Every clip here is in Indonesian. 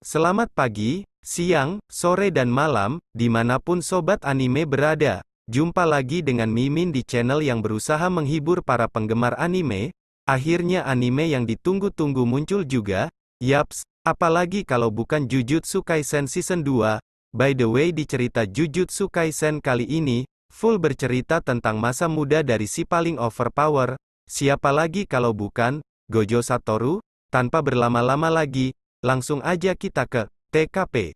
Selamat pagi, siang, sore dan malam, dimanapun sobat anime berada. Jumpa lagi dengan Mimin di channel yang berusaha menghibur para penggemar anime. Akhirnya anime yang ditunggu-tunggu muncul juga. Yaps, apalagi kalau bukan Jujutsu Kaisen Season 2. By the way, di cerita Jujutsu Kaisen kali ini, full bercerita tentang masa muda dari si paling overpower. Siapa lagi kalau bukan Gojo Satoru? Tanpa berlama-lama lagi, langsung aja kita ke TKP.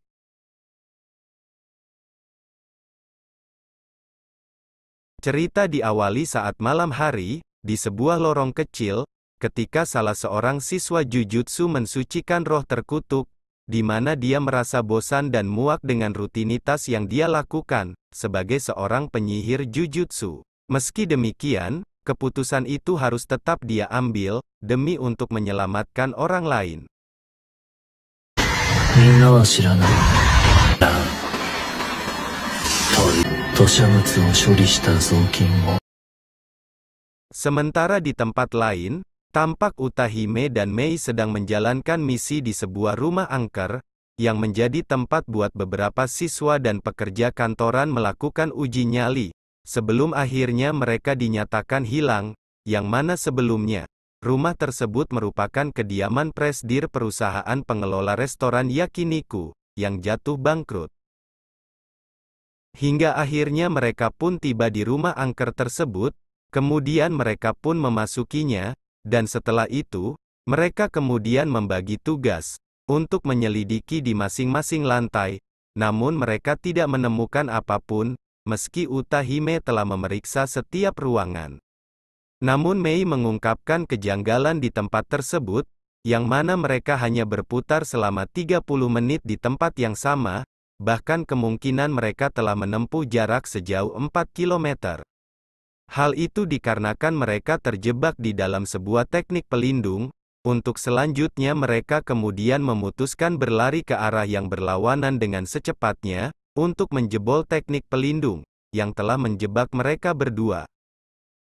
Cerita diawali saat malam hari, di sebuah lorong kecil, ketika salah seorang siswa Jujutsu mensucikan roh terkutuk, di mana dia merasa bosan dan muak dengan rutinitas yang dia lakukan, sebagai seorang penyihir Jujutsu. Meski demikian, keputusan itu harus tetap dia ambil, demi untuk menyelamatkan orang lain. Sementara di tempat lain, tampak Utahime dan Mei sedang menjalankan misi di sebuah rumah angker, yang menjadi tempat buat beberapa siswa dan pekerja kantoran melakukan uji nyali, sebelum akhirnya mereka dinyatakan hilang, yang mana sebelumnya, rumah tersebut merupakan kediaman presidir perusahaan pengelola restoran Yakiniku, yang jatuh bangkrut. Hingga akhirnya mereka pun tiba di rumah angker tersebut, kemudian mereka pun memasukinya, dan setelah itu, mereka kemudian membagi tugas, untuk menyelidiki di masing-masing lantai, namun mereka tidak menemukan apapun, meski Utahime telah memeriksa setiap ruangan. Namun Mei mengungkapkan kejanggalan di tempat tersebut, yang mana mereka hanya berputar selama 30 menit di tempat yang sama, bahkan kemungkinan mereka telah menempuh jarak sejauh 4 km. Hal itu dikarenakan mereka terjebak di dalam sebuah teknik pelindung, untuk selanjutnya mereka kemudian memutuskan berlari ke arah yang berlawanan dengan secepatnya, untuk menjebol teknik pelindung, yang telah menjebak mereka berdua.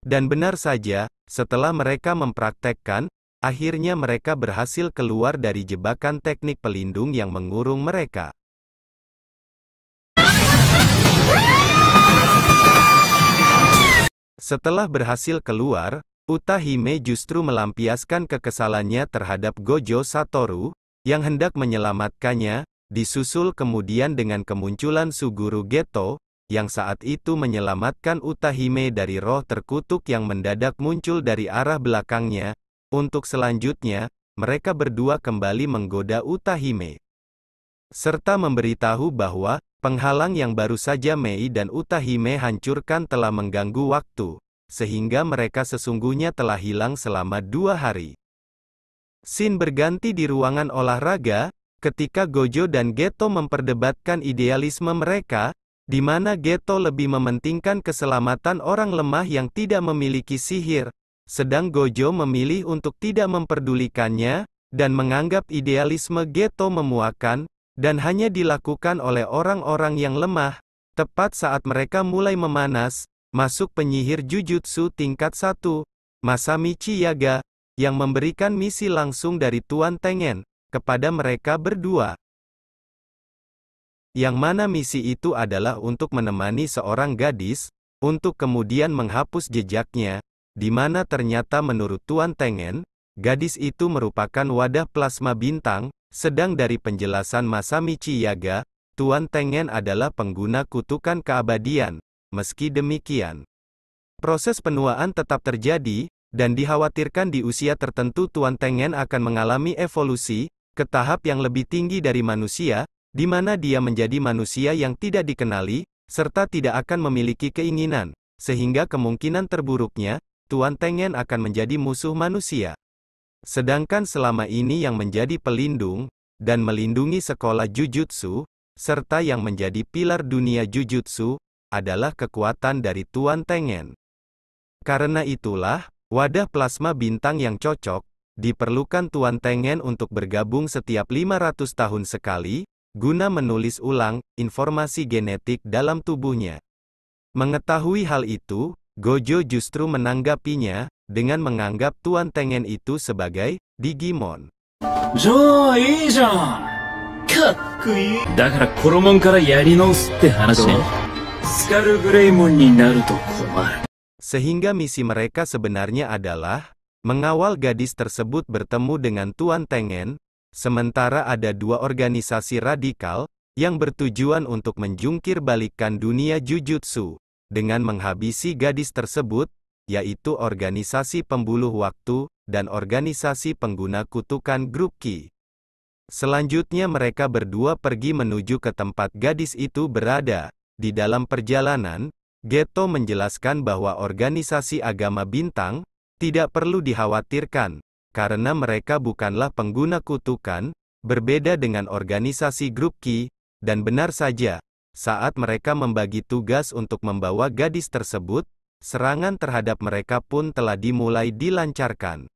Dan benar saja, setelah mereka mempraktekkan, akhirnya mereka berhasil keluar dari jebakan teknik pelindung yang mengurung mereka. Setelah berhasil keluar, Utahime justru melampiaskan kekesalannya terhadap Gojo Satoru, yang hendak menyelamatkannya, disusul kemudian dengan kemunculan Suguru Geto, yang saat itu menyelamatkan Utahime dari roh terkutuk yang mendadak muncul dari arah belakangnya, untuk selanjutnya, mereka berdua kembali menggoda Utahime. Serta memberitahu bahwa, penghalang yang baru saja Mei dan Utahime hancurkan telah mengganggu waktu, sehingga mereka sesungguhnya telah hilang selama 2 hari. Scene berganti di ruangan olahraga, ketika Gojo dan Geto memperdebatkan idealisme mereka, di mana Geto lebih mementingkan keselamatan orang lemah yang tidak memiliki sihir, sedang Gojo memilih untuk tidak memperdulikannya, dan menganggap idealisme Geto memuakan, dan hanya dilakukan oleh orang-orang yang lemah. Tepat saat mereka mulai memanas, masuk penyihir Jujutsu tingkat 1, Masamichi Yaga, yang memberikan misi langsung dari Tuan Tengen, kepada mereka berdua. Yang mana misi itu adalah untuk menemani seorang gadis, untuk kemudian menghapus jejaknya, di mana ternyata menurut Tuan Tengen, gadis itu merupakan wadah plasma bintang. Sedang dari penjelasan Masamichi Yaga, Tuan Tengen adalah pengguna kutukan keabadian. Meski demikian, proses penuaan tetap terjadi, dan dikhawatirkan di usia tertentu Tuan Tengen akan mengalami evolusi, ke tahap yang lebih tinggi dari manusia, di mana dia menjadi manusia yang tidak dikenali, serta tidak akan memiliki keinginan, sehingga kemungkinan terburuknya, Tuan Tengen akan menjadi musuh manusia. Sedangkan selama ini yang menjadi pelindung, dan melindungi sekolah Jujutsu, serta yang menjadi pilar dunia Jujutsu, adalah kekuatan dari Tuan Tengen. Karena itulah, wadah plasma bintang yang cocok, diperlukan Tuan Tengen untuk bergabung setiap 500 tahun sekali, guna menulis ulang, informasi genetik dalam tubuhnya. Mengetahui hal itu, Gojo justru menanggapinya, dengan menganggap Tuan Tengen itu sebagai Digimon. じゃあいいじゃん。かっこいい。だからコロモンからやり直すって話ね。スカルグレイモンになると困る。 Sehingga misi mereka sebenarnya adalah mengawal gadis tersebut bertemu dengan Tuan Tengen, sementara ada dua organisasi radikal yang bertujuan untuk menjungkir balikkan dunia Jujutsu dengan menghabisi gadis tersebut, yaitu organisasi pembuluh waktu dan organisasi pengguna kutukan grup Ki. Selanjutnya mereka berdua pergi menuju ke tempat gadis itu berada. Di dalam perjalanan, Geto menjelaskan bahwa organisasi agama bintang tidak perlu dikhawatirkan, karena mereka bukanlah pengguna kutukan, berbeda dengan organisasi grup Ki, dan benar saja, saat mereka membagi tugas untuk membawa gadis tersebut, serangan terhadap mereka pun telah dimulai dilancarkan.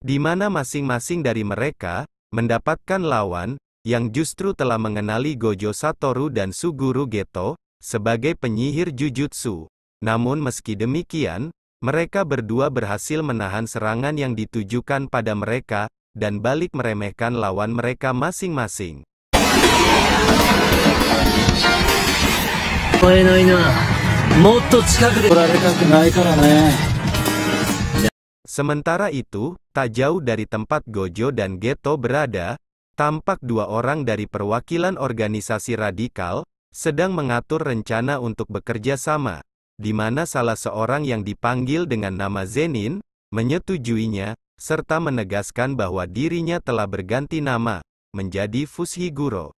Di mana masing-masing dari mereka mendapatkan lawan yang justru telah mengenali Gojo Satoru dan Suguru Geto sebagai penyihir Jujutsu. Namun meski demikian, mereka berdua berhasil menahan serangan yang ditujukan pada mereka dan balik meremehkan lawan mereka masing-masing. Sementara itu, tak jauh dari tempat Gojo dan Geto berada, tampak dua orang dari perwakilan organisasi radikal sedang mengatur rencana untuk bekerja sama, di mana salah seorang yang dipanggil dengan nama Zenin menyetujuinya, serta menegaskan bahwa dirinya telah berganti nama menjadi Fushiguro.